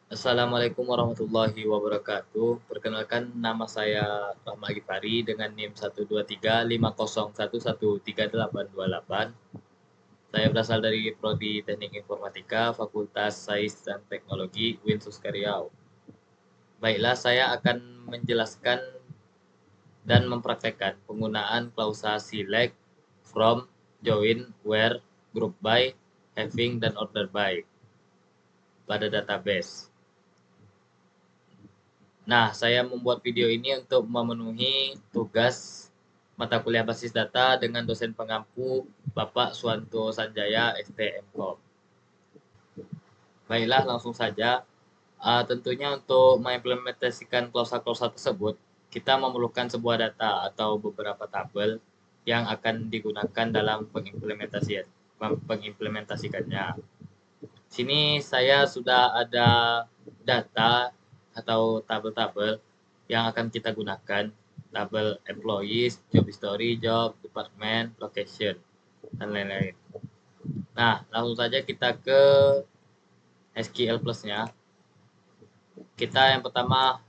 Assalamualaikum warahmatullahi wabarakatuh. Perkenalkan nama saya Rahma Gifari dengan NIM 12350111388. Saya berasal dari Prodi Teknik Informatika, Fakultas Sains dan Teknologi UIN Suska Riau. Baiklah, saya akan menjelaskan dan mempraktekkan penggunaan klausa select, from, join, where, group by, having, dan order by pada database. Nah, saya membuat video ini untuk memenuhi tugas mata kuliah basis data dengan dosen pengampu Bapak Suwanto Sanjaya, STMKOM. Baiklah, langsung saja. Tentunya untuk mengimplementasikan klausa-klausa tersebut, kita memerlukan sebuah data atau beberapa tabel yang akan digunakan dalam pengimplementasikannya. Sini saya sudah ada data atau tabel-tabel yang akan kita gunakan. Tabel employees, job history, job, department, location, dan lain-lain. Nah, langsung saja kita ke SQL Plus-nya. Kita yang pertama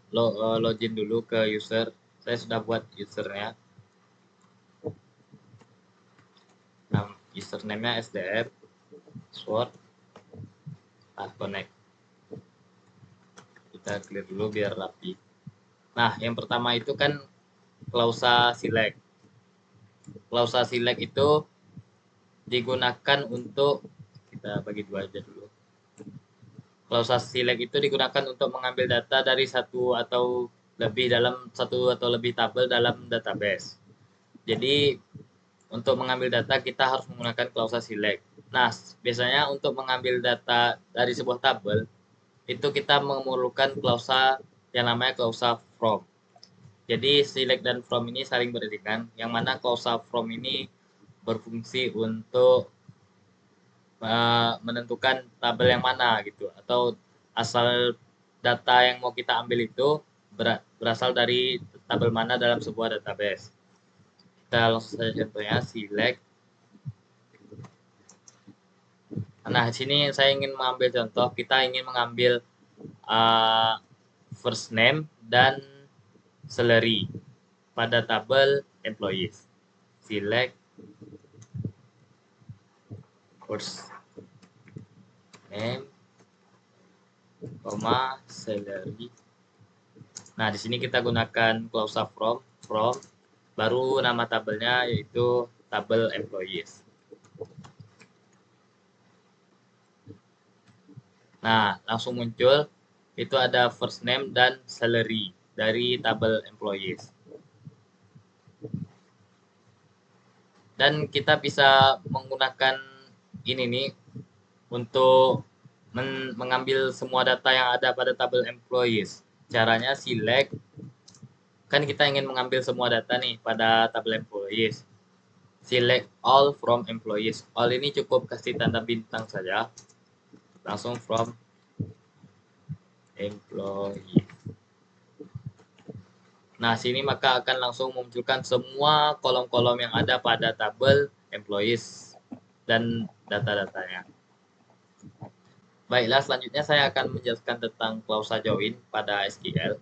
login dulu ke user. Saya sudah buat usernya. Nah, username-nya SDM, password, connect. Kita clear dulu biar rapi. Nah, yang pertama itu kan klausa select. Klausa select itu digunakan untuk, kita bagi dua aja dulu. Klausa select itu digunakan untuk mengambil data dari satu atau lebih tabel dalam database. Jadi untuk mengambil data kita harus menggunakan klausa select. Nah, biasanya untuk mengambil data dari sebuah tabel itu kita memerlukan klausa yang namanya klausa from. Jadi select dan from ini saling beriringan, yang mana klausa from ini berfungsi untuk menentukan tabel yang mana gitu, atau asal data yang mau kita ambil itu berasal dari tabel mana dalam sebuah database. Kita langsung saja contohnya select. Nah, di sini saya ingin mengambil contoh, kita ingin mengambil uh, first name dan salary pada tabel employees. Select first name, salary. Nah, di sini kita gunakan klausa from, baru nama tabelnya yaitu tabel employees. Nah, langsung muncul itu ada first name dan salary dari tabel employees. Dan kita bisa menggunakan ini nih untuk mengambil semua data yang ada pada tabel employees. Caranya select, kan kita ingin mengambil semua data nih pada tabel employees. Select all from employees. All ini cukup kasih tanda bintang saja. Langsung from employees. Nah, sini maka akan langsung memunculkan semua kolom-kolom yang ada pada tabel employees dan data-datanya. Baiklah, selanjutnya saya akan menjelaskan tentang klausa join pada SQL.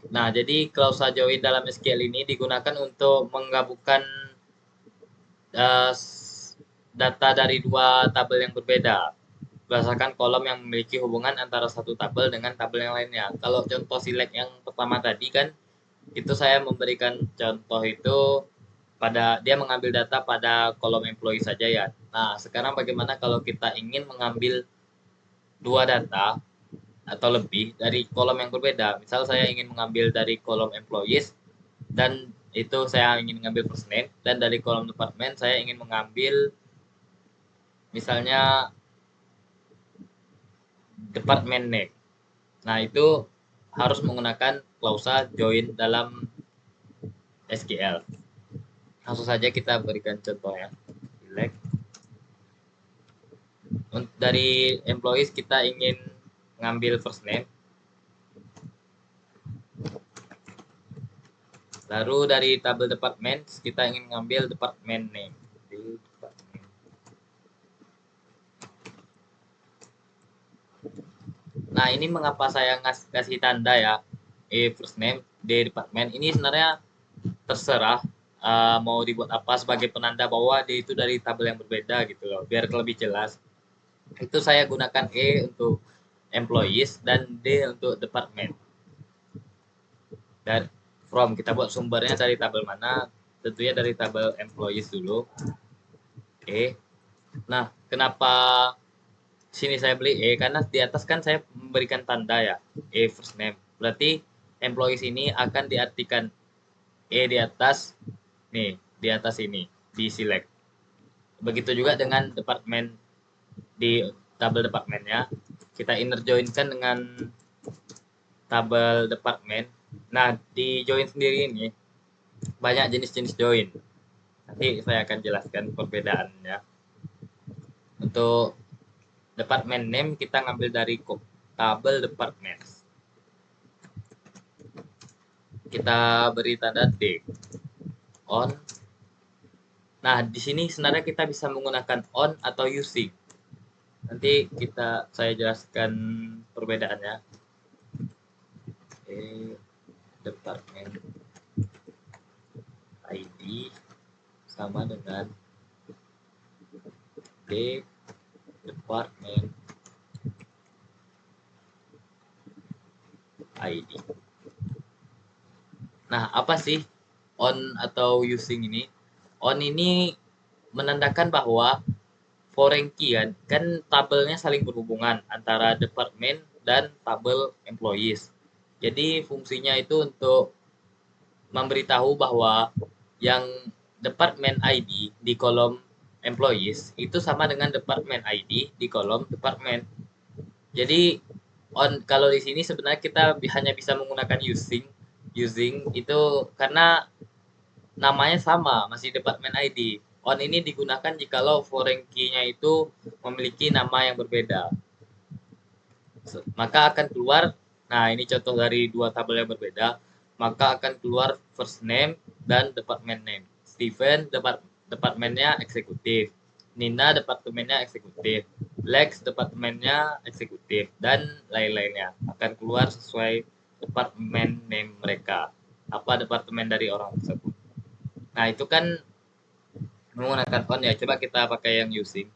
Nah, jadi klausa join dalam SQL ini digunakan untuk menggabungkan uh, data dari dua tabel yang berbeda berdasarkan kolom yang memiliki hubungan antara satu tabel dengan tabel yang lainnya. Kalau contoh select yang pertama tadi kan, itu saya memberikan contoh itu pada dia mengambil data pada kolom employee saja ya. Nah, sekarang bagaimana kalau kita ingin mengambil dua data atau lebih dari kolom yang berbeda? Misal saya ingin mengambil dari kolom employees dan itu saya ingin mengambil first name, dan dari kolom department saya ingin mengambil misalnya department name. Nah, itu harus menggunakan klausa join dalam SQL. Langsung saja kita berikan contohnya. Select. Dari employees kita ingin mengambil first name. Lalu dari tabel department kita ingin mengambil department name. Nah, ini mengapa saya kasih tanda ya, first name, D department. Ini sebenarnya terserah mau dibuat apa sebagai penanda bahwa D itu dari tabel yang berbeda gitu loh, biar lebih jelas. Itu saya gunakan E untuk employees dan D untuk department. Dan from kita buat sumbernya dari tabel mana? Tentunya dari tabel employees dulu. E. Nah, kenapa sini saya beli E? Karena di atas kan saya memberikan tanda ya, E first name. Berarti employees ini akan diartikan E di atas, nih, di atas ini, di select. Begitu juga dengan departemen, di tabel departemennya, kita inner join-kan dengan tabel departemen. Nah, di join sendiri ini, banyak jenis-jenis join. Nanti saya akan jelaskan perbedaannya. Untuk department name kita ngambil dari tabel departments. Kita beri tanda D. On. Nah, di sini sebenarnya kita bisa menggunakan on atau using. Nanti saya jelaskan perbedaannya. Department ID sama dengan D department ID. Nah, apa sih on atau using ini? On ini menandakan bahwa foreign key kan tabelnya saling berhubungan antara department dan tabel employees. Jadi fungsinya itu untuk memberitahu bahwa yang department ID di kolom employees itu sama dengan department ID di kolom department. Jadi kalau di sini sebenarnya kita hanya bisa menggunakan using itu karena namanya sama, masih department ID. On ini digunakan jikalau foreign key-nya itu memiliki nama yang berbeda. Maka akan keluar, nah ini contoh dari dua tabel yang berbeda, maka akan keluar first name dan department name. Steven departemennya eksekutif, Nina departemennya eksekutif, Lex departemennya eksekutif, dan lain-lainnya. Akan keluar sesuai departemen name mereka. Apa departemen dari orang tersebut. Nah, itu kan menggunakan on ya. Coba kita pakai yang using.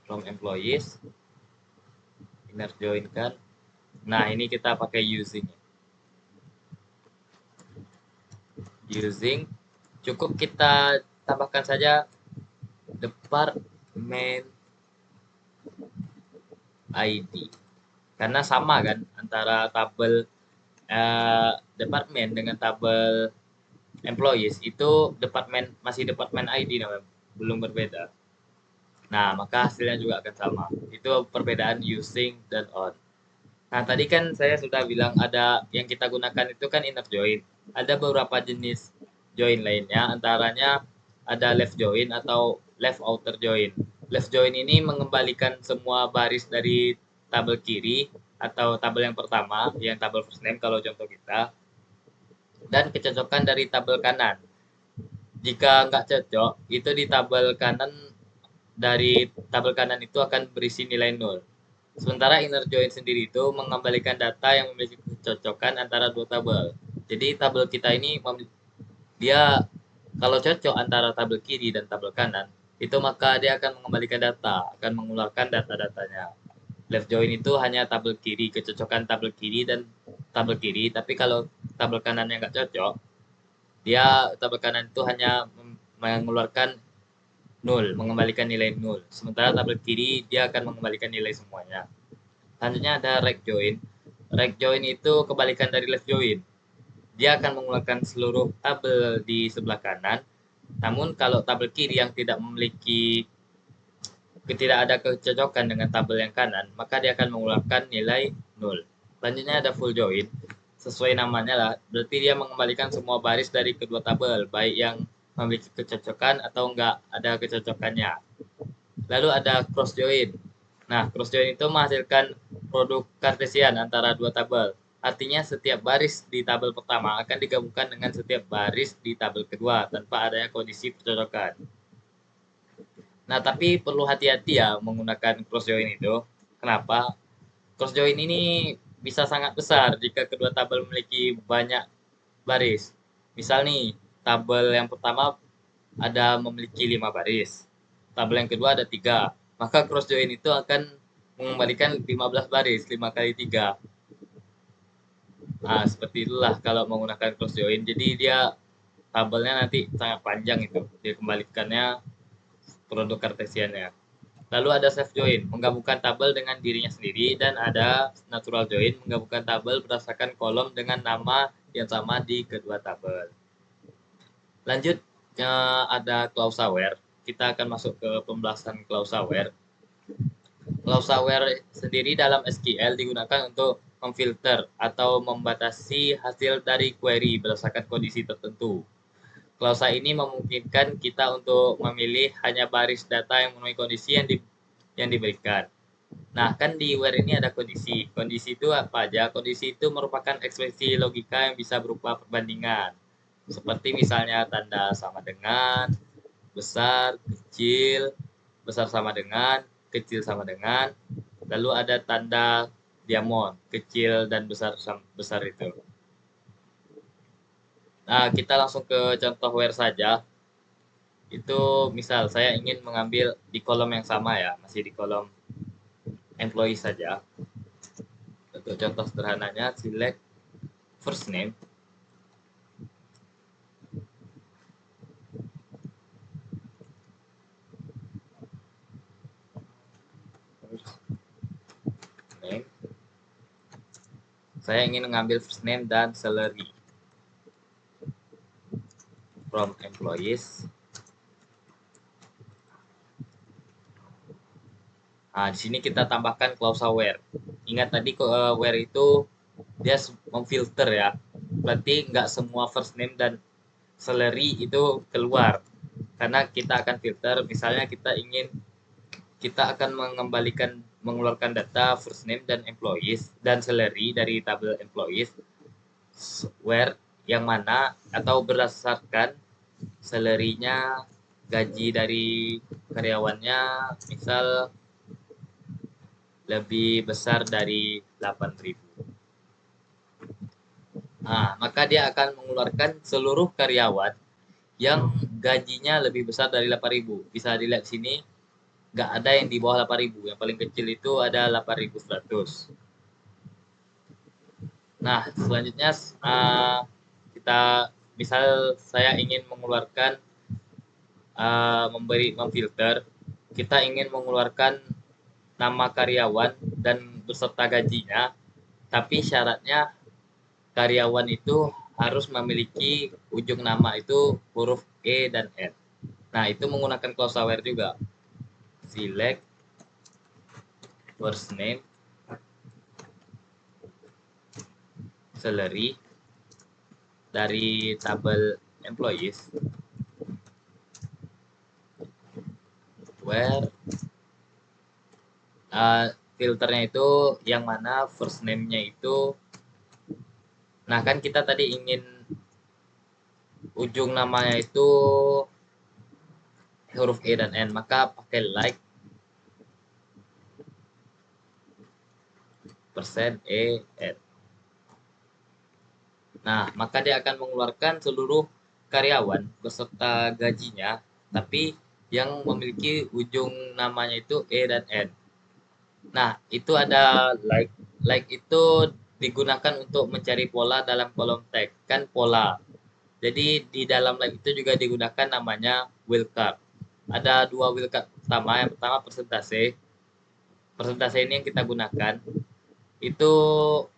From employees. Inner join kan. Nah, ini kita pakai using. Using. Cukup kita tambahkan saja department ID. Karena sama kan antara tabel department dengan tabel employees itu masih department ID namanya, belum berbeda. Nah, maka hasilnya juga akan sama. Itu perbedaan using dan on. Nah, tadi kan saya sudah bilang ada yang kita gunakan itu kan inner join. Ada beberapa jenis join lainnya, antaranya ada left join atau left outer join. Left join ini mengembalikan semua baris dari tabel kiri atau tabel yang pertama, yang tabel first name kalau contoh kita, dan kecocokan dari tabel kanan. Jika nggak cocok, itu di tabel kanan, dari tabel kanan itu akan berisi nilai 0. Sementara inner join sendiri itu mengembalikan data yang memiliki kecocokan antara dua tabel. Jadi tabel kita ini dia kalau cocok antara tabel kiri dan tabel kanan, itu maka dia akan mengembalikan data, akan mengeluarkan data-datanya. Left join itu hanya tabel kiri, kecocokan tabel kiri dan tabel kiri, tapi kalau tabel kanannya nggak cocok, dia tabel kanan itu hanya mengeluarkan 0, mengembalikan nilai 0. Sementara tabel kiri dia akan mengembalikan nilai semuanya. Selanjutnya ada right join. Right join itu kebalikan dari left join. Dia akan mengeluarkan seluruh tabel di sebelah kanan. Namun kalau tabel kiri yang tidak ada kecocokan dengan tabel yang kanan, maka dia akan mengeluarkan nilai 0. Selanjutnya ada full join. Sesuai namanya lah, berarti dia mengembalikan semua baris dari kedua tabel, baik yang memiliki kecocokan atau enggak ada kecocokannya. Lalu ada cross join. Nah, cross join itu menghasilkan produk kartesian antara dua tabel. Artinya setiap baris di tabel pertama akan digabungkan dengan setiap baris di tabel kedua tanpa adanya kondisi percocokan. Nah, tapi perlu hati-hati ya menggunakan cross join itu. Kenapa? Cross join ini bisa sangat besar jika kedua tabel memiliki banyak baris. Misal nih, tabel yang pertama ada memiliki 5 baris. Tabel yang kedua ada 3. Maka cross join itu akan mengembalikan 15 baris, 5 kali 3. Nah, seperti itulah kalau menggunakan cross join. Jadi dia tabelnya nanti sangat panjang itu. Dia kembalikannya produk kartesiannya. Lalu ada self join, menggabungkan tabel dengan dirinya sendiri, dan ada natural join, menggabungkan tabel berdasarkan kolom dengan nama yang sama di kedua tabel. Lanjut, ada klausa where. Kita akan masuk ke pembahasan klausa where. Klausa where sendiri dalam SQL digunakan untuk memfilter atau membatasi hasil dari query berdasarkan kondisi tertentu. Klausa ini memungkinkan kita untuk memilih hanya baris data yang memenuhi kondisi yang diberikan. Nah, kan di where ini ada kondisi. Kondisi itu apa aja? Kondisi itu merupakan ekspresi logika yang bisa berupa perbandingan. Seperti misalnya tanda sama dengan, besar, kecil, besar sama dengan, kecil sama dengan. Lalu ada tanda diamond, kecil dan besar besar itu. Nah, kita langsung ke contoh where saja. Itu misal saya ingin mengambil di kolom yang sama ya, masih di kolom employee saja. Untuk contoh sederhananya, select first name. Name. Saya ingin mengambil first name dan salary from employees. Nah, di sini kita tambahkan klausa where. Ingat tadi where itu dia memfilter ya. Berarti nggak semua first name dan salary itu keluar. Karena kita akan filter, misalnya kita akan mengeluarkan data first name dan employees dan salary dari tabel employees where yang mana atau berdasarkan salary-nya, gaji dari karyawannya misal lebih besar dari 8.000. Nah, maka dia akan mengeluarkan seluruh karyawan yang gajinya lebih besar dari 8.000. Bisa dilihat sini, nggak ada yang di bawah 8.000. Yang paling kecil itu ada 8.100. Nah, selanjutnya kita misal saya ingin mengeluarkan memfilter, kita ingin mengeluarkan nama karyawan dan beserta gajinya, tapi syaratnya karyawan itu harus memiliki ujung nama itu huruf E dan N. Nah, itu menggunakan klausa where juga. Select first name, salary dari tabel employees where filternya itu yang mana first name-nya itu. Nah, kan kita tadi ingin ujung namanya itu huruf E dan N, maka pakai like persen E N. Nah, maka dia akan mengeluarkan seluruh karyawan beserta gajinya, tapi yang memiliki ujung namanya itu E dan N. Nah, itu ada like. Like itu digunakan untuk mencari pola dalam kolom tag, kan pola. Jadi di dalam like itu juga digunakan namanya wildcard. Ada dua wildcard pertama. Yang pertama persentase. Persentase ini yang kita gunakan itu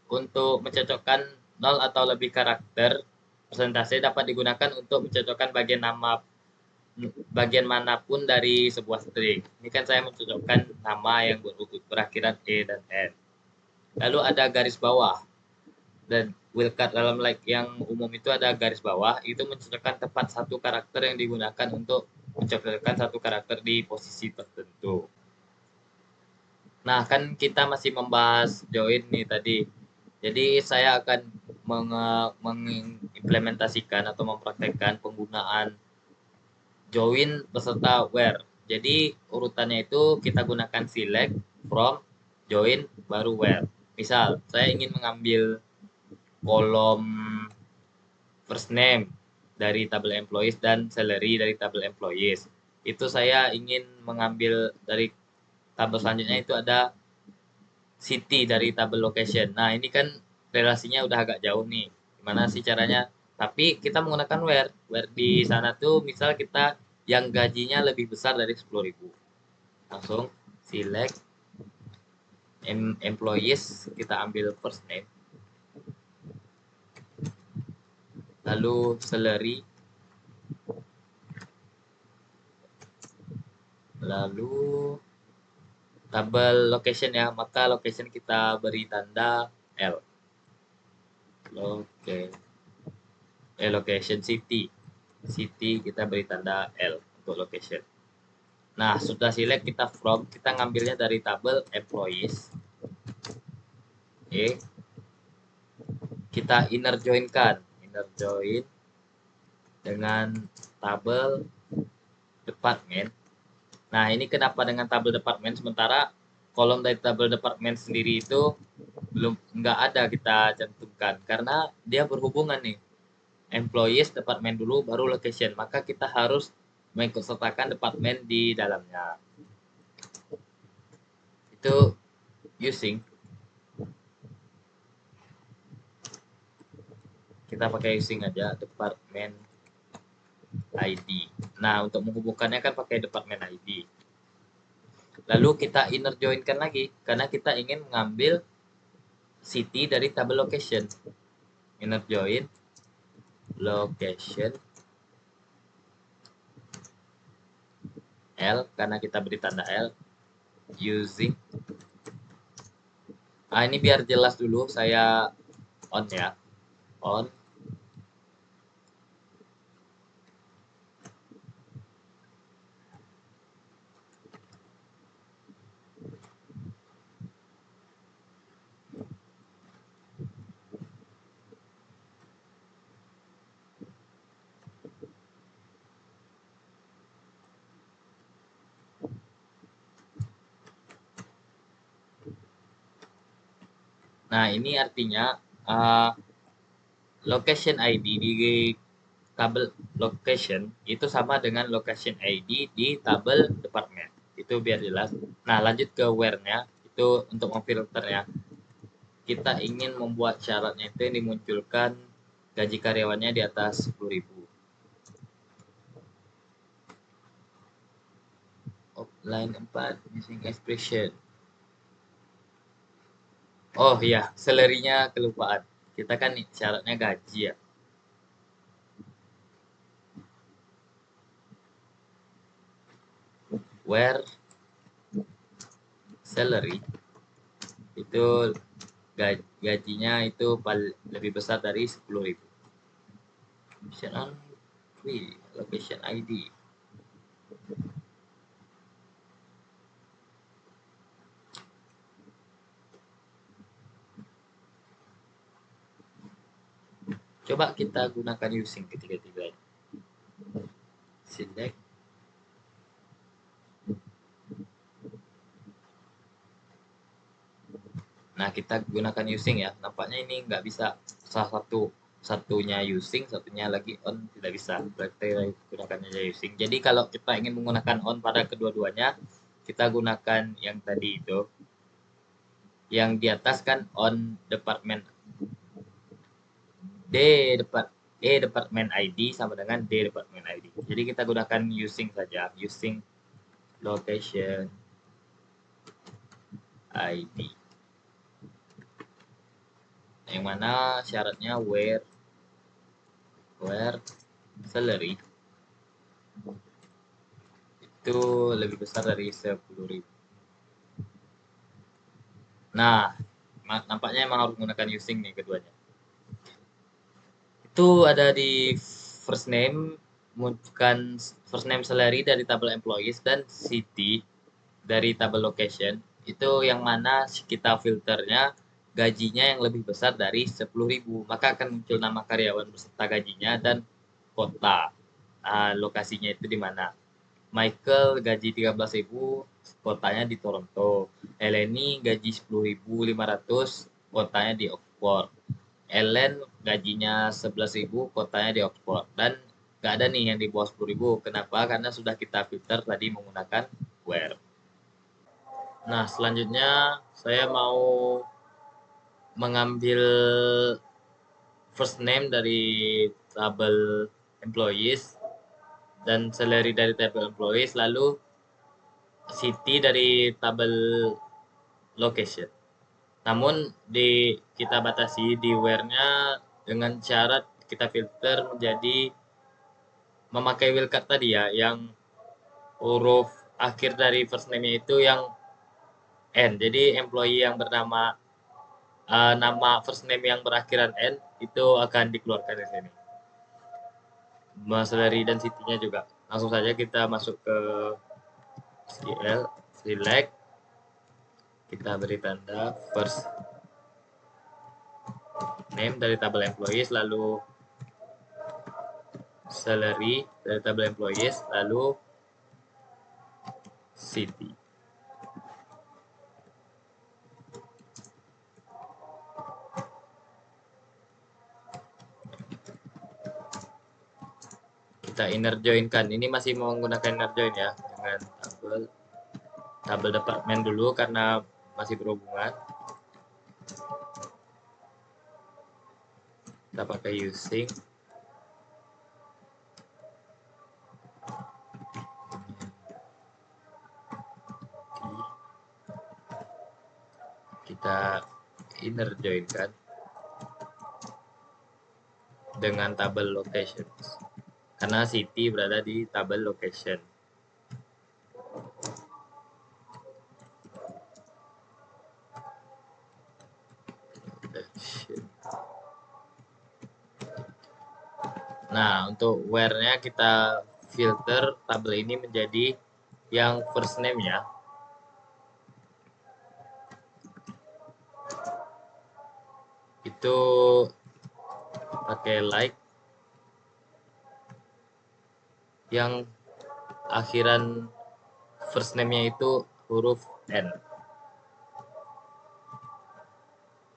untuk mencocokkan 0 atau lebih karakter. Persentase dapat digunakan untuk mencocokkan bagian manapun dari sebuah string. Ini kan saya mencocokkan nama yang berakhiran E dan N. Lalu ada garis bawah. Dan wildcard dalam like yang umum itu ada garis bawah, itu mencocokkan tepat satu karakter yang digunakan untuk mencocokkan satu karakter di posisi tertentu. Nah, kan kita masih membahas join nih tadi. Jadi saya akan mengimplementasikan atau mempraktekkan penggunaan join beserta where. Jadi urutannya itu kita gunakan select, from, join, baru where. Misal saya ingin mengambil kolom first name dari tabel employees dan salary dari tabel employees. Itu saya ingin mengambil dari tabel selanjutnya itu ada city dari tabel location. Nah, ini kan relasinya udah agak jauh nih. Gimana sih caranya? Tapi kita menggunakan where. Where di sana tuh misal kita yang gajinya lebih besar dari 10.000. Langsung select employees, kita ambil first name. Lalu salary. Lalu tabel location ya, maka location kita beri tanda L. Oke. Location city. City kita beri tanda L untuk location. Nah, sudah select kita from, kita ngambilnya dari tabel employees. Oke. Kita inner join dengan tabel department. Nah, ini kenapa dengan tabel department, sementara kolom dari tabel department sendiri itu belum nggak ada kita cantumkan karena dia berhubungan nih, employees department dulu baru location, maka kita harus mengikutsertakan department di dalamnya. Itu using, kita pakai using aja department ID. Nah, untuk menghubungkannya kan pakai department ID. Lalu kita inner join-kan lagi karena kita ingin mengambil city dari tabel location. Inner join location L karena kita beri tanda L using. Ini biar jelas dulu saya on ya. On. Nah, ini artinya location ID di tabel location itu sama dengan location ID di tabel department. Itu biar jelas. Nah, lanjut ke where-nya. Itu untuk memfilter ya. Kita ingin membuat syaratnya itu yang dimunculkan gaji karyawannya di atas 10.000. Line 4, missing expression. Oh iya, salary-nya kelupaan. Kita kan syaratnya gaji ya. Where salary itu gajinya itu lebih besar dari 10.000. Option on location ID. Coba kita gunakan using ketiga-tiganya. Select. Nah, kita gunakan using ya. Nampaknya ini nggak bisa salah satunya using, satunya lagi on, tidak bisa. Berarti gunakan aja using. Jadi kalau kita ingin menggunakan on pada kedua-duanya, kita gunakan yang tadi itu. Yang di atas kan on department department ID sama dengan department ID. Jadi kita gunakan using saja, using location ID. Yang mana syaratnya where salary itu lebih besar dari 10.000. Nah, nampaknya emang harus menggunakan using nih keduanya. Itu ada di first name, bukan first name salary dari tabel employees dan city dari tabel location. Itu yang mana kita filternya gajinya yang lebih besar dari 10.000, maka akan muncul nama karyawan beserta gajinya dan kota lokasinya itu di mana. Michael gaji 13.000, kotanya di Toronto. Eleni gaji 10.500, kotanya di Oxford. Ellen gajinya 11.000, kotanya di Oxford. Dan nggak ada nih yang di bawah 10.000. Kenapa? Karena sudah kita filter tadi menggunakan where. Nah, selanjutnya saya mau mengambil first name dari tabel employees dan salary dari tabel employees, lalu city dari tabel location. Namun kita batasi di where-nya dengan syarat kita filter menjadi memakai wildcard tadi ya, yang huruf akhir dari first name-nya itu yang N. Jadi employee yang bernama nama first name yang berakhiran N itu akan dikeluarkan di sini. Salary dan city-nya juga. Langsung saja kita masuk ke SQL, select, kita beri tanda first name dari tabel employees, lalu salary dari tabel employees, lalu city. Kita inner join kan. Ini masih menggunakan inner join ya, dengan tabel department dulu karena masih berhubungan. Kita pakai using. Kita inner join kan dengan tabel locations. Karena city berada di tabel location. Nah, untuk where-nya kita filter tabel ini menjadi yang first name ya. Itu pakai like yang akhiran first name-nya itu huruf N.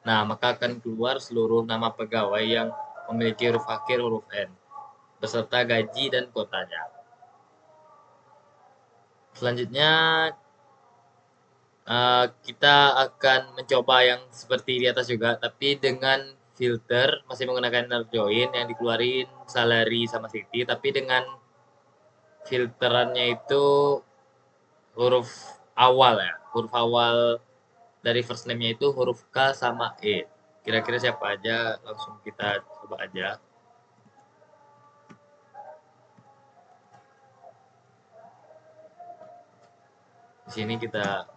Nah, maka akan keluar seluruh nama pegawai yang memiliki huruf akhir huruf N, beserta gaji dan kotanya. Selanjutnya, kita akan mencoba yang seperti di atas juga, tapi dengan filter, masih menggunakan inner join yang dikeluarin salary sama city, tapi dengan filterannya itu huruf awal ya, huruf awal dari first name-nya itu huruf K sama E. Kira-kira siapa aja, langsung kita coba aja. Di sini kita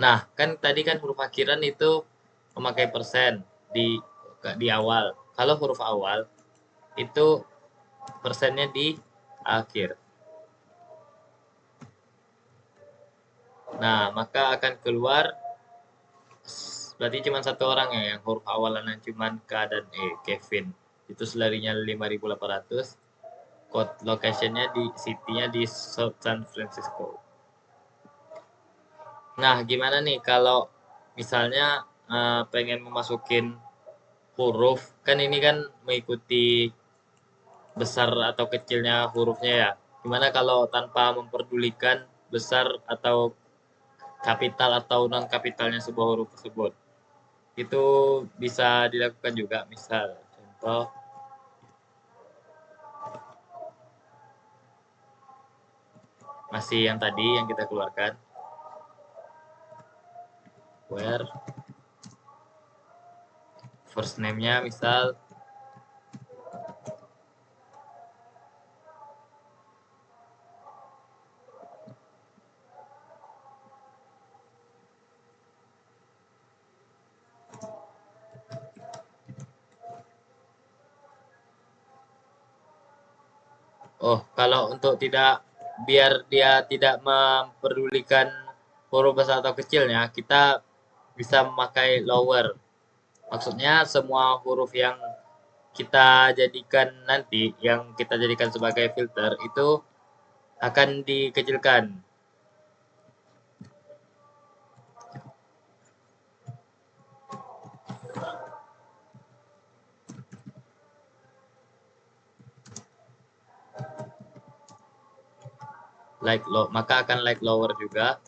Nah, kan tadi kan huruf akhiran itu memakai persen di awal. Kalau huruf awal itu persennya di akhir. Nah, maka akan keluar berarti cuma satu orang ya yang huruf awalannya cuma K dan E, Kevin. Itu selarinya 5.800. Code locationnya di city-nya di South San Francisco. Nah, gimana nih kalau misalnya pengen memasukin huruf, kan ini kan mengikuti besar atau kecilnya hurufnya ya. Gimana kalau tanpa memperdulikan besar atau kapital atau non kapitalnya sebuah huruf tersebut? Itu bisa dilakukan juga. Misal contoh masih yang tadi yang kita keluarkan, where first name-nya misal kalau untuk biar dia tidak memperdulikan huruf besar atau kecilnya, kita bisa memakai lower. Maksudnya semua huruf yang kita jadikan nanti, yang kita jadikan sebagai filter itu akan dikecilkan. Maka akan like lower juga.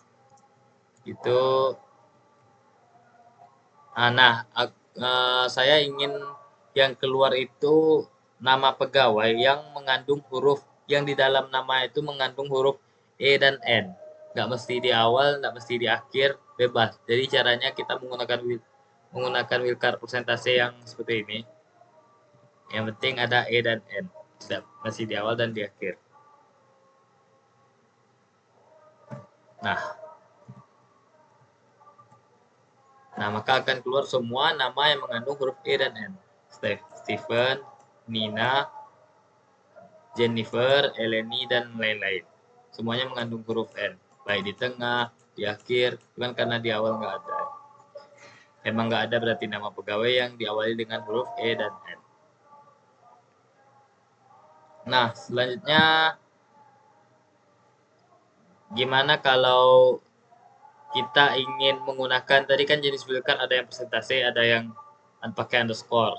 Itu saya ingin yang keluar itu nama pegawai yang mengandung huruf yang di dalam nama itu mengandung huruf E dan N. Nggak mesti di awal, nggak mesti di akhir, bebas. Jadi caranya kita menggunakan wildcard persentase yang seperti ini. Yang penting ada E dan N. Tidak mesti di awal dan di akhir. Nah, maka akan keluar semua nama yang mengandung huruf E dan N. Stephen, Nina, Jennifer, Eleni, dan lain-lain. Semuanya mengandung huruf N. Baik di tengah, di akhir, bukan karena di awal nggak ada. Emang nggak ada berarti nama pegawai yang diawali dengan huruf E dan N. Nah, selanjutnya gimana kalau kita ingin menggunakan, tadi kan jenis wildcard ada yang persentase, ada yang pakai underscore.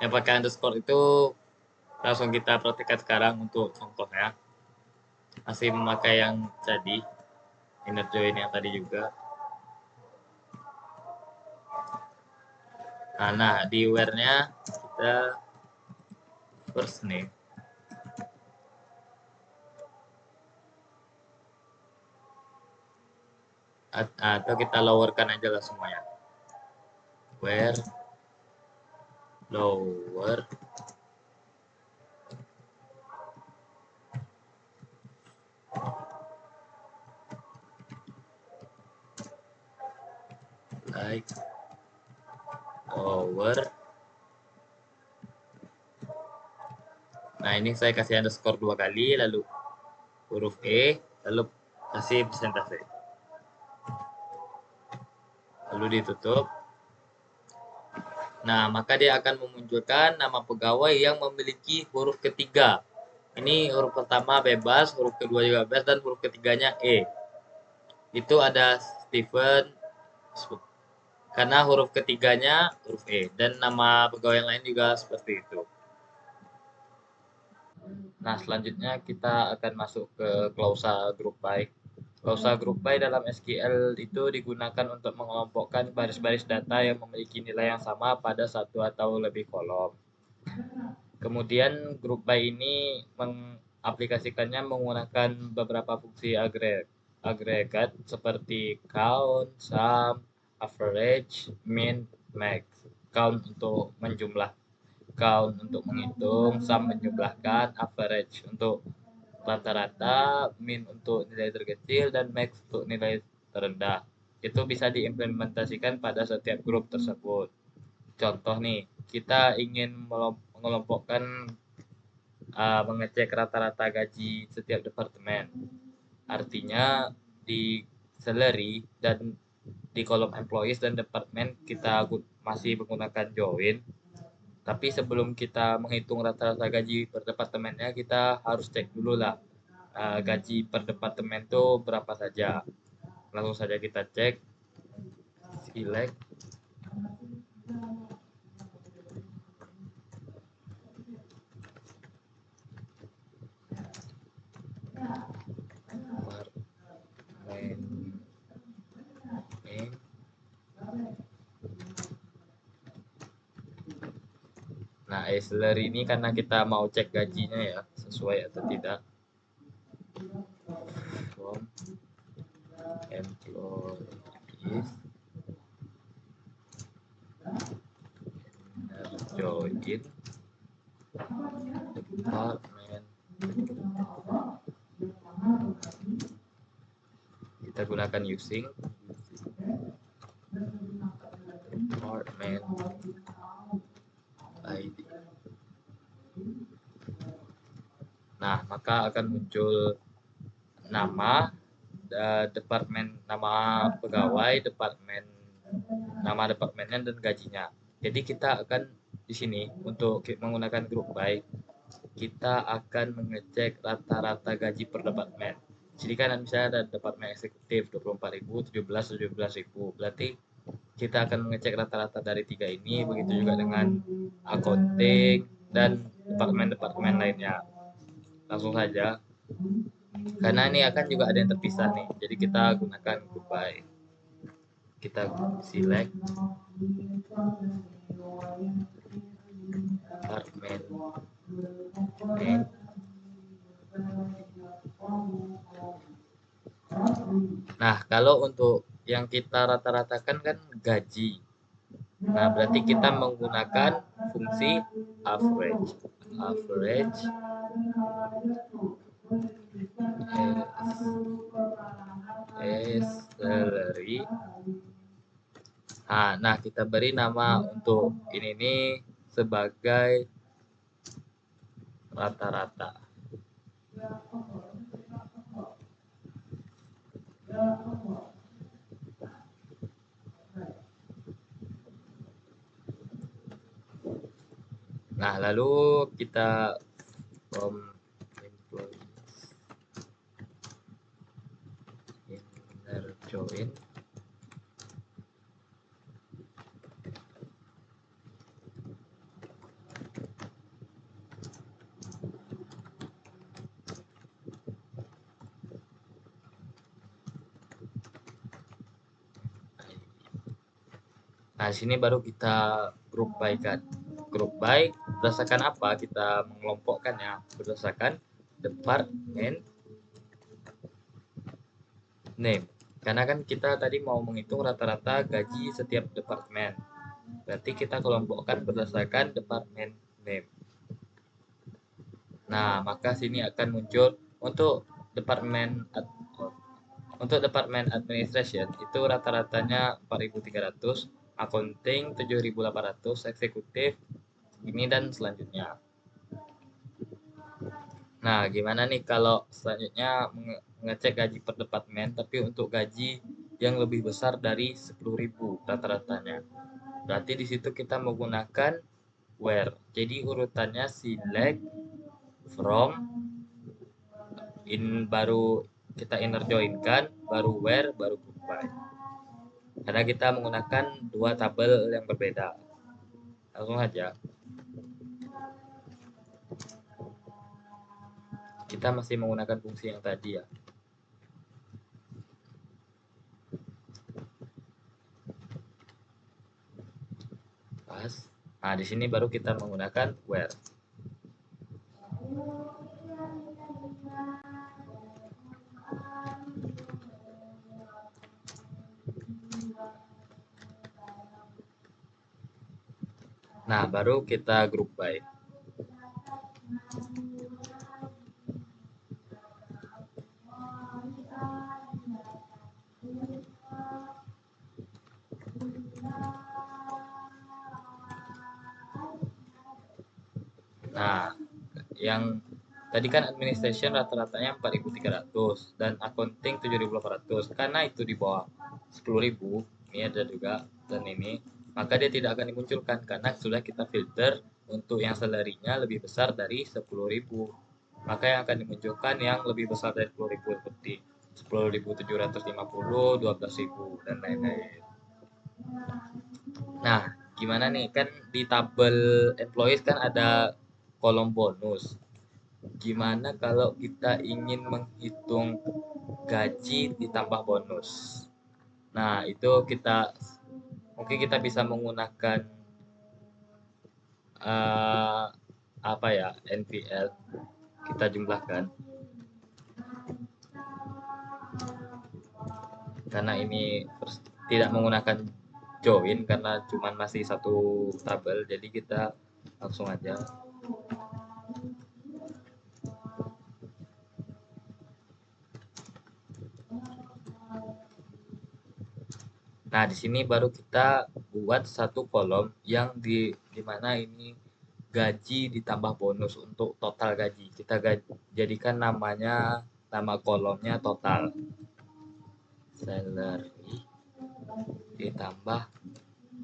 Yang pakai underscore itu langsung kita praktikkan sekarang untuk contohnya. Masih memakai yang tadi, inner join yang tadi juga. Nah di where-nya kita first name. Atau kita lowerkan aja lah semuanya. Where lower like lower. Nah ini saya kasih underscore 2 kali, lalu huruf E, lalu kasih persentase. Lalu ditutup. Nah, maka dia akan memunculkan nama pegawai yang memiliki huruf ketiga. Ini huruf pertama bebas, huruf kedua juga bebas, dan huruf ketiganya E. Itu ada Stephen, karena huruf ketiganya huruf E. Dan nama pegawai yang lain juga seperti itu. Nah, selanjutnya kita akan masuk ke klausa group by. Klausa group by dalam SQL itu digunakan untuk mengelompokkan baris-baris data yang memiliki nilai yang sama pada satu atau lebih kolom. Kemudian group by ini mengaplikasikannya menggunakan beberapa fungsi agregat seperti count, sum, average, min, max. Count untuk menjumlah, count untuk menghitung, sum menjumlahkan, average untuk rata-rata, min untuk nilai terkecil, dan max untuk nilai terendah. Itu bisa diimplementasikan pada setiap grup tersebut. Contoh nih, kita ingin mengelompokkan mengecek rata-rata gaji setiap departemen. Artinya di salary dan di kolom employees dan departemen kita masih menggunakan join. Tapi sebelum kita menghitung rata-rata gaji per departemennya, kita harus cek dulu lah gaji per departemen itu berapa saja. Langsung saja kita cek, select. Nah, salary ini karena kita mau cek gajinya ya, sesuai atau tidak. From employees join department. Kita gunakan using department ID. Nah, maka akan muncul nama departemen, nama pegawai, departemen nama departemennya dan gajinya. Jadi kita akan di sini untuk menggunakan group by, kita akan mengecek rata-rata gaji per departemen. Jadi kan misalnya ada departemen eksekutif 24.000, 17.000. Berarti kita akan mengecek rata-rata dari tiga ini, begitu juga dengan accounting dan departemen-departemen lainnya. Langsung saja, karena ini akan juga ada yang terpisah nih. Jadi kita gunakan group by. Kita select departemen name. Nah, kalau untuk yang kita rata-ratakan kan gaji. Nah, berarti kita menggunakan fungsi average. Average salary. Nah, kita beri nama untuk ini nih sebagai rata-rata. Nah, lalu kita from employees inner join. Nah, di sini baru kita group by kan. Group by berdasarkan apa kita mengelompokkannya? Berdasarkan department name. Karena kan kita tadi mau menghitung rata-rata gaji setiap departemen. Berarti kita kelompokkan berdasarkan department name. Nah, maka sini akan muncul untuk departemen administration itu rata-ratanya 4.300, accounting 7.800, eksekutif ini dan selanjutnya. Nah, gimana nih kalau selanjutnya mengecek gaji per departemen tapi untuk gaji yang lebih besar dari 10.000 rata-ratanya. Berarti di situ kita menggunakan where. Jadi urutannya select from baru kita inner join kan, baru where, baru group by. Karena kita menggunakan dua tabel yang berbeda. Langsung aja. Kita masih menggunakan fungsi yang tadi ya. Pas. Nah, di sini baru kita menggunakan where. Nah, baru kita group by. Nah, yang tadi kan administration rata-ratanya 4.300 dan accounting 7.800. Karena itu di bawah 10.000, ini ada juga dan ini, maka dia tidak akan dimunculkan karena sudah kita filter untuk yang salary-nya lebih besar dari 10.000. Maka yang akan dimunculkan yang lebih besar dari 10.000 seperti 10.750, 12.000 dan lain-lain. Nah, gimana nih? Kan di tabel employees kan ada kolom bonus. Gimana kalau kita ingin menghitung gaji ditambah bonus? Nah, itu mungkin kita bisa menggunakan uh, apa ya, NPL. Kita jumlahkan. Karena ini tidak menggunakan join karena cuma masih satu tabel, jadi kita langsung aja. Nah, di sini baru kita buat satu kolom yang di mana ini gaji ditambah bonus untuk total gaji. Kita jadikan nama kolomnya total. Salary ditambah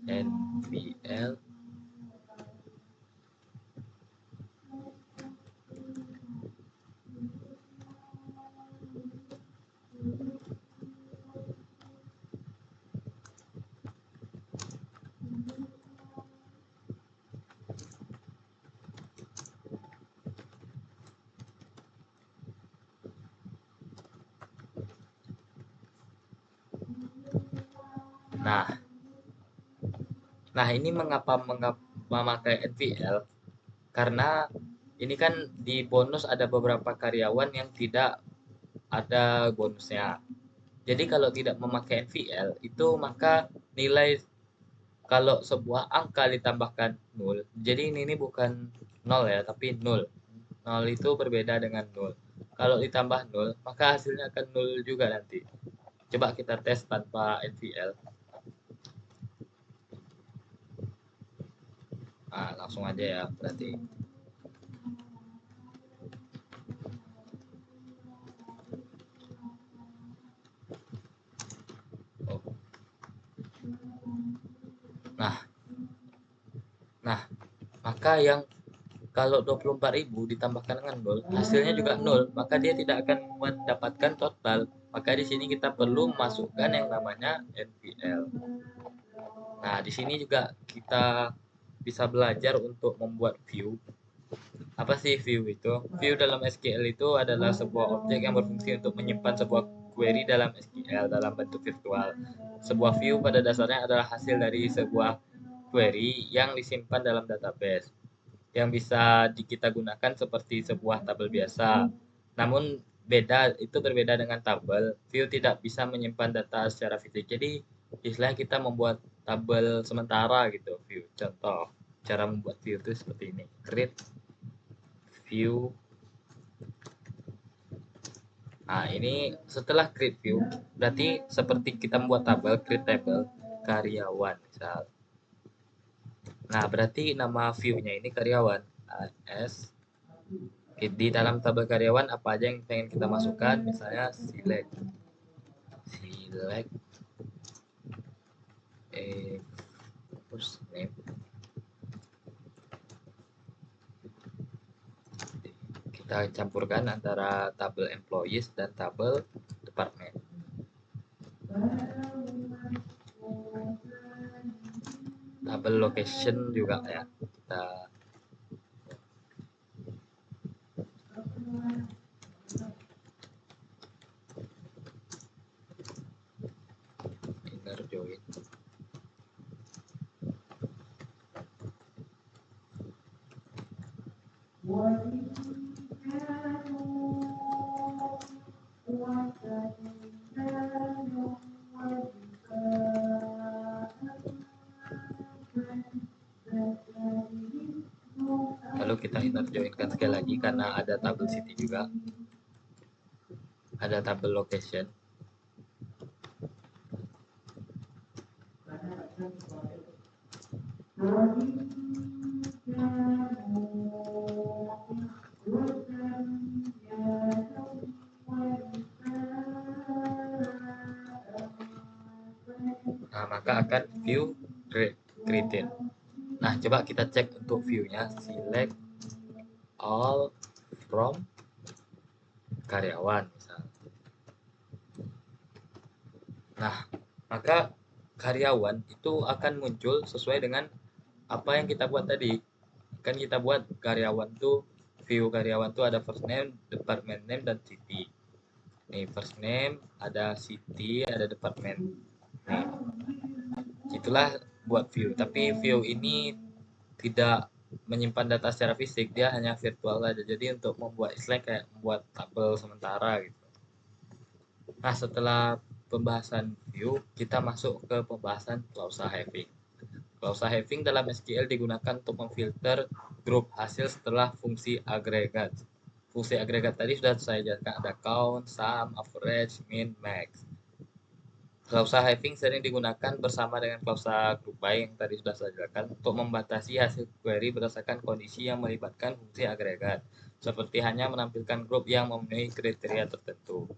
NVL nah ini mengapa memakai NVL, karena ini kan di bonus ada beberapa karyawan yang tidak ada bonusnya. Jadi kalau tidak memakai NVL itu maka nilai, kalau sebuah angka ditambahkan 0, jadi ini bukan 0 ya, tapi 0. 0 itu berbeda dengan 0. Kalau ditambah 0, maka hasilnya akan 0 juga nanti. Coba kita tes tanpa NVL. Nah, langsung aja ya berarti. Oh. Nah, maka yang kalau 24.000 ditambahkan dengan 0, hasilnya juga 0, maka dia tidak akan mendapatkan total. Maka di sini kita perlu masukkan yang namanya NVL. Nah, di sini juga kita bisa belajar untuk membuat view. Apa sih view itu? View dalam SQL itu adalah sebuah objek yang berfungsi untuk menyimpan sebuah query dalam SQL dalam bentuk virtual. Sebuah view pada dasarnya adalah hasil dari sebuah query yang disimpan dalam database, yang bisa kita gunakan seperti sebuah tabel biasa. Namun berbeda dengan tabel. View tidak bisa menyimpan data secara fisik. Jadi istilahnya kita membuat tabel sementara gitu, view. Contoh cara membuat view itu seperti ini. Create view. Nah, ini setelah create view, berarti seperti kita membuat tabel, create table karyawan misal. Nah, berarti nama view-nya ini karyawan. AS. Di dalam tabel karyawan apa aja yang pengen kita masukkan, misalnya select first name. Kita campurkan antara tabel employees dan tabel department. Tabel location juga ya, kita inner join. Lalu kita inner joinkan sekali lagi karena ada tabel city juga, ada tabel location. Nah, maka akan view created. Nah, coba kita cek untuk view-nya. Select all from karyawan misalnya. Nah, maka karyawan itu akan muncul sesuai dengan apa yang kita buat tadi. Kan kita buat karyawan tuh, view karyawan tuh ada first name, department name, dan city. Nih, first name, ada city, ada department. Nih, itulah buat view. Tapi view ini tidak menyimpan data secara fisik, dia hanya virtual saja. Jadi untuk membuat istilah kayak membuat tabel sementara gitu. Nah, setelah pembahasan view, kita masuk ke pembahasan klausa having. Klausa having dalam SQL digunakan untuk memfilter grup hasil setelah fungsi agregat. Fungsi agregat tadi sudah saya jelaskan, ada count, sum, average, min, max. Klausa having sering digunakan bersama dengan klausa group by yang tadi sudah saya jelaskan untuk membatasi hasil query berdasarkan kondisi yang melibatkan fungsi agregat, seperti hanya menampilkan grup yang memenuhi kriteria tertentu.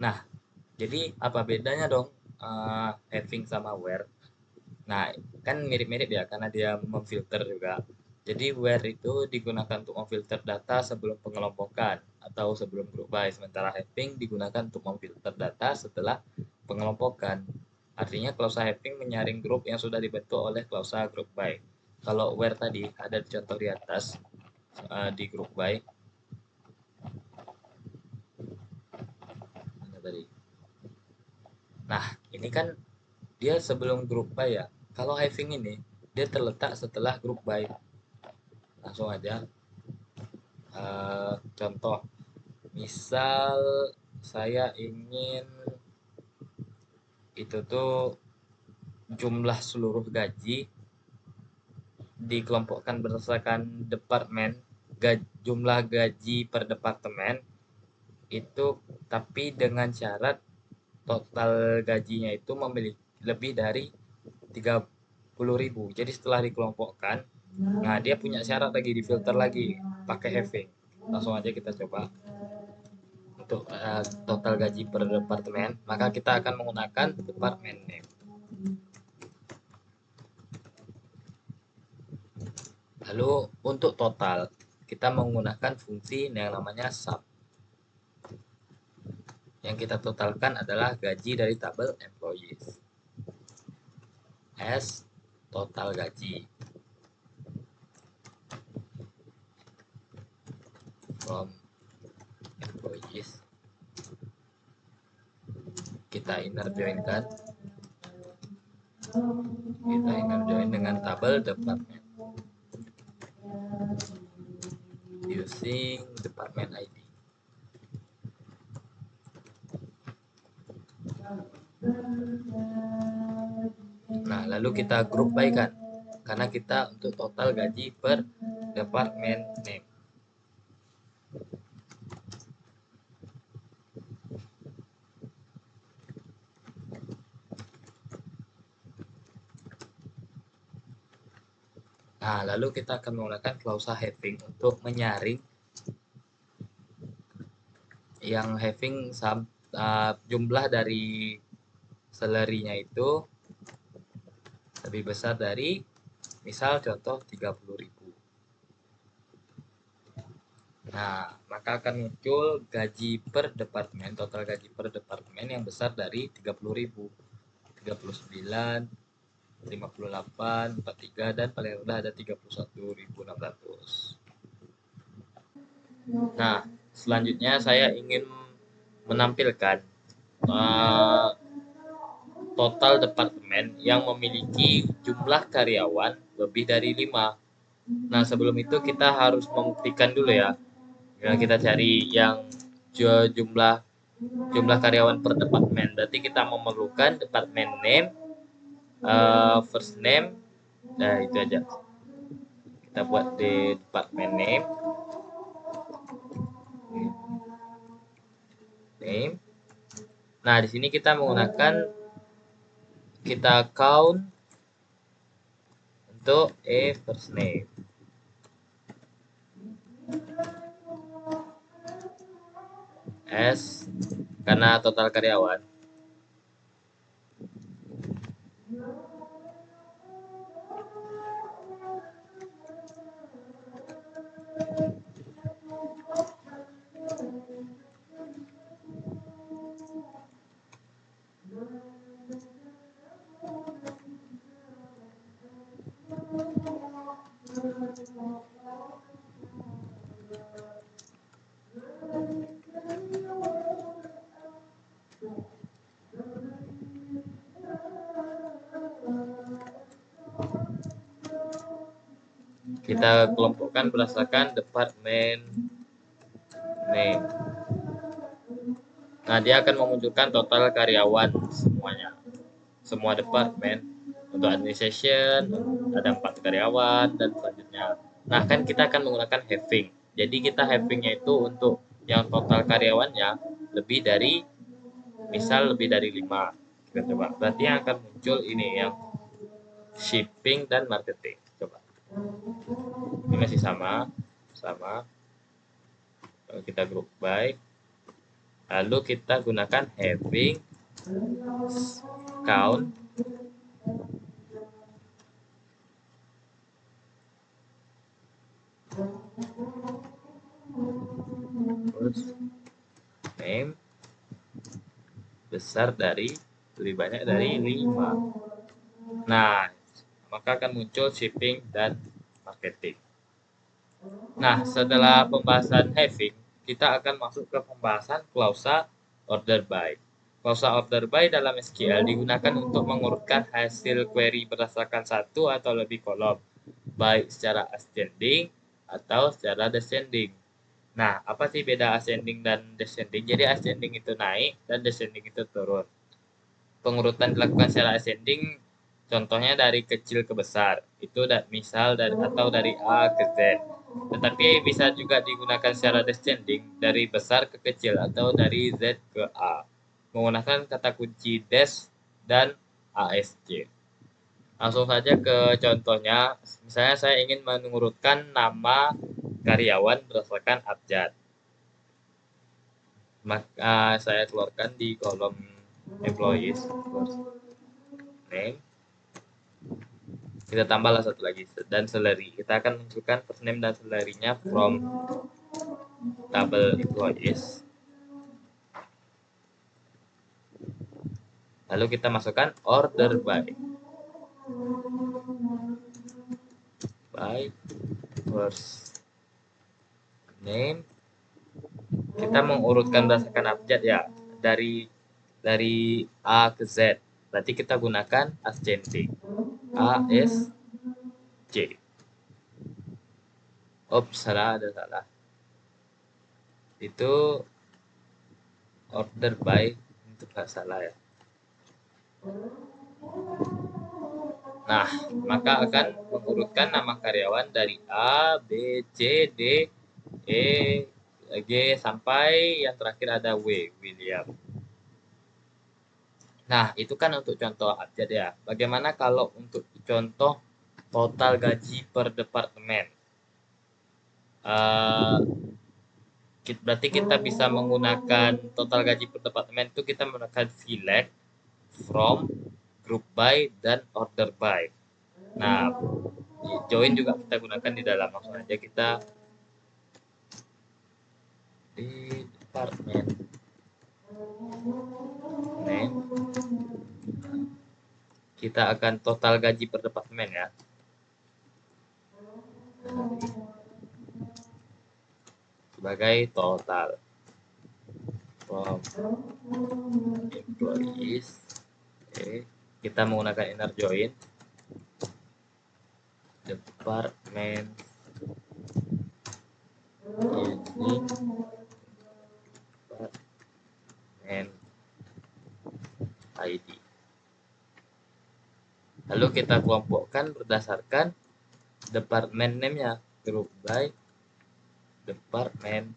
Nah, jadi apa bedanya dong having sama where. Nah, kan mirip-mirip ya karena dia memfilter juga. Jadi where itu digunakan untuk memfilter data sebelum pengelompokan atau sebelum group by, sementara having digunakan untuk memfilter data setelah pengelompokan. Artinya klausa having menyaring grup yang sudah dibentuk oleh klausa group by. Kalau where tadi ada contoh di atas di group by. Mana tadi? Nah, ini kan dia sebelum group by ya. Kalau having ini dia terletak setelah group by. Langsung aja contoh. Misal saya ingin itu tuh jumlah seluruh gaji dikelompokkan berdasarkan departemen, jumlah gaji per departemen itu, tapi dengan syarat total gajinya itu memiliki lebih dari 30.000. Jadi setelah dikelompokkan, nah dia punya syarat lagi, difilter lagi pakai having. Langsung aja kita coba untuk total gaji per departemen, maka kita akan menggunakan department name. Lalu untuk total, kita menggunakan fungsi yang namanya sub. Yang kita totalkan adalah gaji dari tabel employees. S total gaji. From employees. Kita inner join-kan. Kita inner join dengan tabel department. Using department ID. Nah, lalu kita group by kan, karena kita untuk total gaji per department name. Nah, lalu kita akan menggunakan klausa having untuk menyaring yang having jumlah dari salary-nya itu lebih besar dari, misal contoh 30.000. Nah, maka akan muncul gaji per departemen, total gaji per departemen yang besar dari 30.000. 39, 58, 43, dan paling rendah ada 31.600. Nah, selanjutnya saya ingin menampilkan total departemen yang memiliki jumlah karyawan lebih dari 5. Nah, sebelum itu kita harus membuktikan dulu ya. Kita cari yang jumlah karyawan per departemen. Berarti kita memerlukan departemen name, first name, nah itu aja. Kita buat di departemen name. Nah, di sini kita menggunakan kita count untuk first name. S karena total karyawan. Kita kelompokkan berdasarkan departemen name. Nah, dia akan memunculkan total karyawan semuanya. Semua departemen. Untuk administration ada 4 karyawan dan selanjutnya. Nah, kan kita akan menggunakan having. Jadi kita havingnya itu untuk yang total karyawannya lebih dari, misal lebih dari 5. Kita coba. Berarti yang akan muncul ini yang shipping dan marketing. Coba. Ini masih sama. Kita group by. Lalu kita gunakan having count first name besar dari lebih banyak dari 5. Nah, maka akan muncul shipping dan marketing. Nah, setelah pembahasan having, kita akan masuk ke pembahasan klausa order by. Klausa order by dalam SQL digunakan untuk mengurutkan hasil query berdasarkan satu atau lebih kolom, baik secara ascending atau secara descending. Nah, apa sih beda ascending dan descending? Jadi ascending itu naik dan descending itu turun. Pengurutan dilakukan secara ascending, contohnya dari kecil ke besar. Itu misal dari A ke Z. Tetapi bisa juga digunakan secara descending dari besar ke kecil atau dari Z ke A. Menggunakan kata kunci des dan ASC. Langsung saja ke contohnya. Misalnya saya ingin mengurutkan nama karyawan berdasarkan abjad. Maka saya keluarkan di kolom employees name. Kita tambahlah satu lagi dan salary. Kita akan munculkan first name dan salary-nya from table employees. Lalu kita masukkan order by first name. Kita mengurutkan berdasarkan abjad ya, dari A ke Z. Berarti kita gunakan ascending. A, S, C. Salah. Itu order by, itu nggak salah ya. Nah, maka akan mengurutkan nama karyawan dari A, B, C, D, E, G, sampai yang terakhir ada W, William. Nah, itu kan untuk contoh abjad ya. Bagaimana kalau untuk contoh total gaji per departemen? Berarti kita bisa menggunakan total gaji per departemen itu kita menggunakan select, from, group by, dan order by. Nah, join juga kita gunakan di dalam. Langsung aja kita di department name, kita akan total gaji per departemen ya. Sebagai total from employees. Oke, kita menggunakan inner join department ini department ID. Lalu kita kelompokkan berdasarkan department name-nya, group by department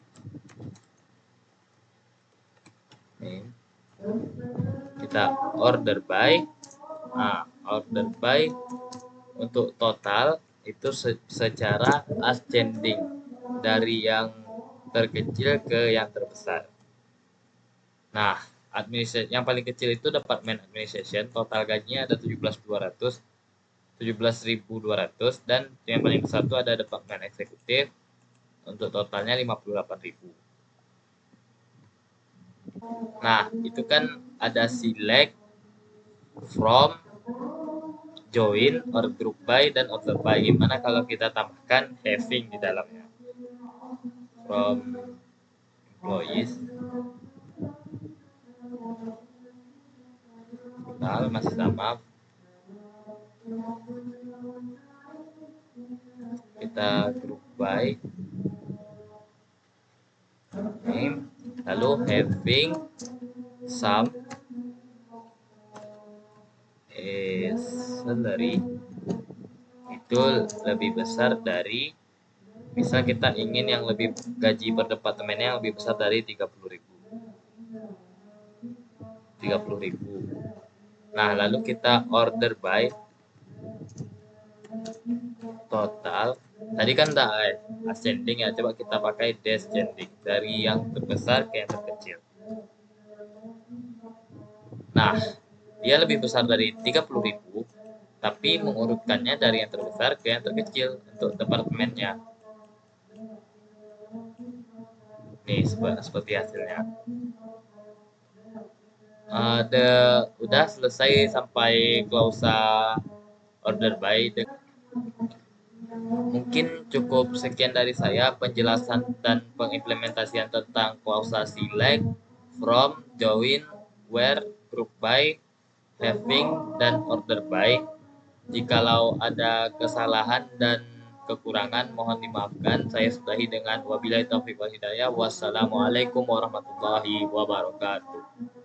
name. Kita order by. Nah, order by untuk total itu secara ascending dari yang terkecil ke yang terbesar. Nah, yang paling kecil itu department administration, total gajinya ada 17.200, 17.200, dan yang paling besar itu ada departemen eksekutif, untuk totalnya 58.000. Nah, itu kan ada select, from, join, or group by, dan order by. Gimana kalau kita tambahkan having di dalamnya? From employees, total masih sama. Kita group by name, lalu having sum salary itu lebih besar dari, misal kita ingin yang lebih gaji per departemennya yang lebih besar dari 30.000. Nah, lalu kita order by total. Tadi kan udah ascending ya, coba kita pakai descending dari yang terbesar ke yang terkecil. Nah, dia lebih besar dari 30.000, tapi mengurutkannya dari yang terbesar ke yang terkecil untuk departemennya. Nih, seperti hasilnya. Udah selesai sampai klausa order by. Mungkin cukup sekian dari saya penjelasan dan pengimplementasian tentang klausa select, from, join, where, group by, having, dan order by. Jikalau ada kesalahan dan kekurangan mohon dimaafkan. Saya sudahi dengan wabillahi taufiq wal hidayah. Wassalamualaikum warahmatullahi wabarakatuh.